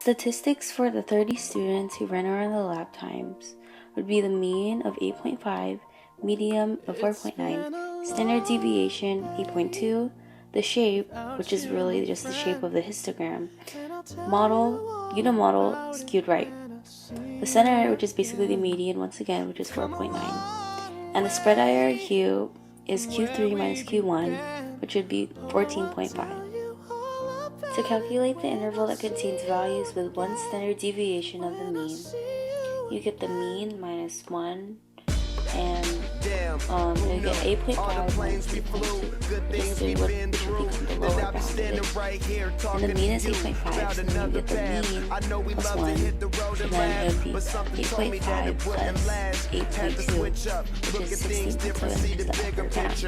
Statistics for the 30 students who ran around the lab times would be the mean of 8.5, median of 4.9, standard deviation 8.2, the shape, which is really just the shape of the histogram, unimodal skewed right, the center, which is basically the median once again, which is 4.9, and the spread IRQ is Q3 minus Q1, which would be 14.5. To calculate the interval that contains values with one standard deviation of the mean, you get the mean minus 1, and you get 8.5 minus 8.2, which is what should become the lower bound of it. And the mean is 8.5, so then you get the mean plus 1, so then it would be 8.5 plus 8.2, which is 16.7, which is the upper bound.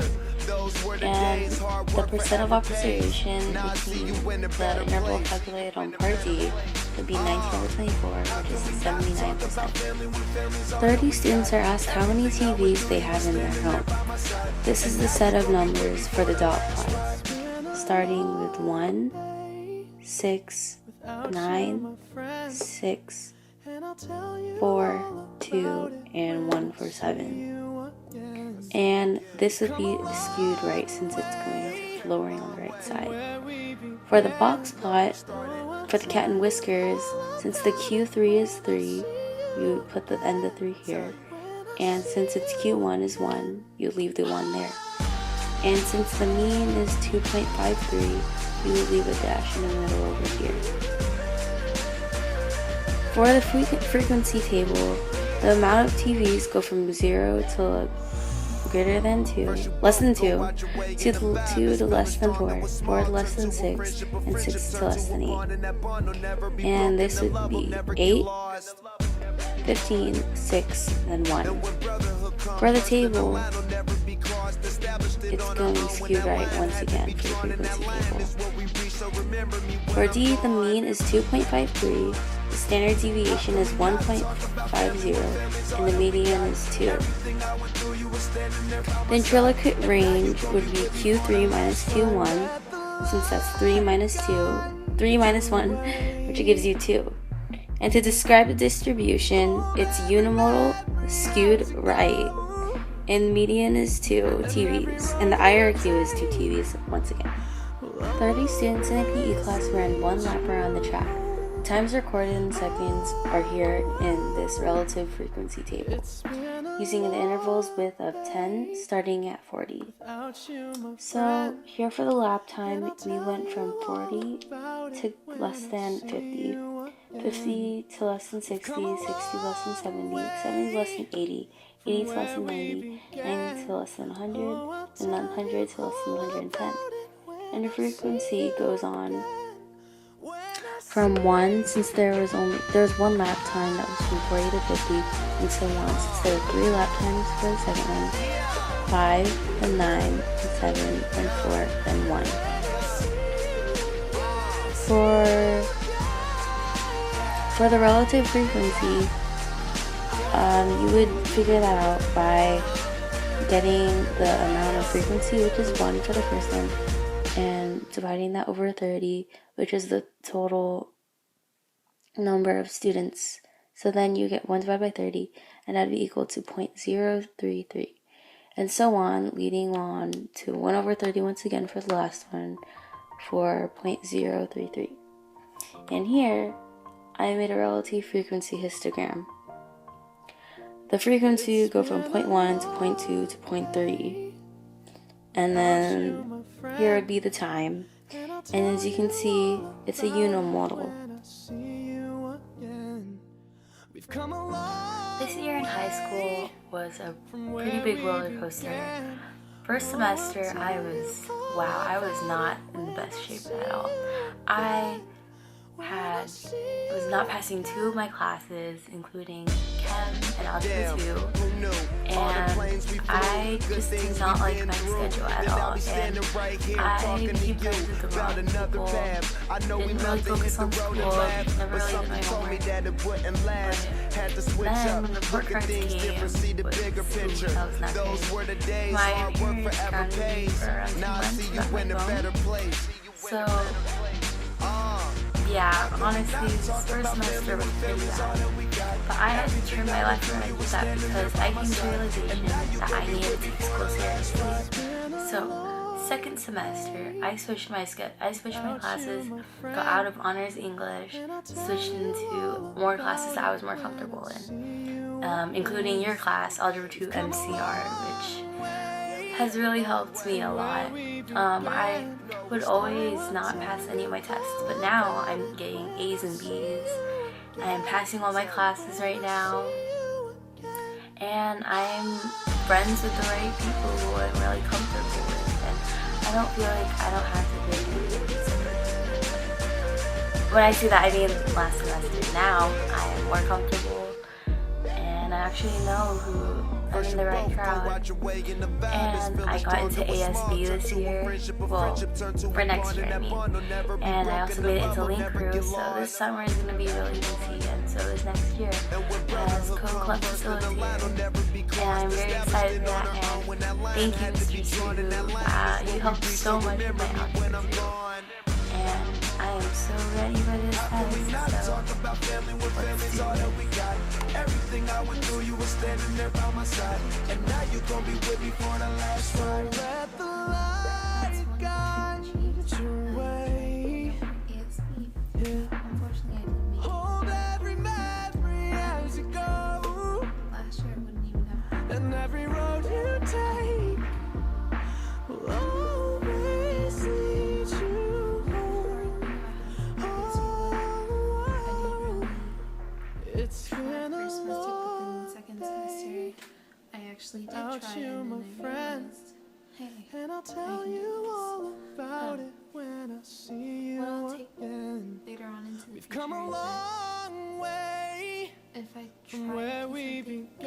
And the percent of observation between the interval calculated on part D would be 19 over 24, which is 79%. 30 students are asked how many TVs they have in their home. This is the set of numbers for the dot plots, starting with 1, 6, 9, 6, 4, 2, and 1 for 7. And this would be skewed right since it's going lowering on the right side. For the box plot, for the cat and whiskers, since the Q3 is 3, you would put the end of 3 here. And since its Q1 is 1, you leave the 1 there. And since the mean is 2.53, you will leave a dash in the middle over here. For the frequency table, the amount of TVs go from 0 to greater than 2, less than 2, 2 to less than 4, 4 to less than 6, and 6 to less than 8. And this would be 8, 15, 6, and 1. For the table, it's going skewed right once again for the frequency table. For D, the mean is 2.53, the standard deviation is 1.50, and the median is 2. The ventricular range would be Q3 minus Q1, since that's 3 minus 1, which gives you 2. And to describe the distribution, it's unimodal, skewed right, and median is 2 TVs, and the IRQ is 2 TVs once again. 30 students in a PE class ran 1 lap around the track. Times recorded in seconds are here in this relative frequency table, using the intervals width of 10 starting at 40. So here for the lap time, we went from 40 to less than 50, 50 to less than 60, 60 less than 70, 70 less than 80, 80 to less than 90, 90 to less than 100, and 100 to less than 110. And the frequency goes on from 1, since there was 1 lap time that was from 40 to 50, and so on. Since there were 3 lap times for the second one, 5, then 9, then 7, then 4, then 1. For the relative frequency, you would figure that out by getting the amount of frequency, which is 1 for the first one, and dividing that over 30, which is the total number of students. So then you get 1 divided by 30, and that would be equal to 0.033. And so on, leading on to 1 over 30 once again for the last one, for 0.033. And here, I made a relative frequency histogram. The frequency would go from 0.1 to 0.2 to 0.3. And then here would be the time. And as you can see, it's a unimodal. This year in high school was a pretty big roller coaster. First semester, I was not in the best shape at all. I was not passing 2 of my classes, including Chem and Algebra 2, and I just did not like my schedule at all, and I became friends with the wrong people, didn't really focus on school, never really did my homework, but then when the report cards came, that was not good. My parents grounded me for around 2 months without my phone, so yeah, honestly, this first semester was pretty bad. But I had to turn my life around with that because I came to the realization that I needed to take school seriously. So, second semester, I switched my classes, got out of honors English, switched into more classes that I was more comfortable in, including your class, Algebra 2 MCR, which has really helped me a lot. I would always not pass any of my tests, but now I'm getting A's and B's. I'm passing all my classes right now, and I'm friends with the right people who I'm really comfortable with, and I don't feel like I don't have to take anything. When I say that, I mean last semester. Now I am more comfortable, and I actually know who I'm in the right crowd. And I got into ASB this year, well, for next year I mean. And I also made it into Link Crew, so this summer is going to be really busy, and so is next year as co-club facilitator. And I'm very excited for that, and thank you, Mr. Soohoo. You helped so much with my outfit. And I am so ready for this test, so let's do it. Everything I went through, you were standing there by my side, and now you're gonna be with me for the last ride. Let the light guide your way. Unfortunately, I didn't make it. Hold every memory as you go, Last year, I wouldn't even have. and every road you take will always lead you home. It's been a First semester, but long then second semester, I actually did without try you, it, and my then I friend. realized, hey, And I'll tell I you can all do about Um, it when I see you what I'll take again. later on into the We've future come a is that long way if I from try where to do we something began.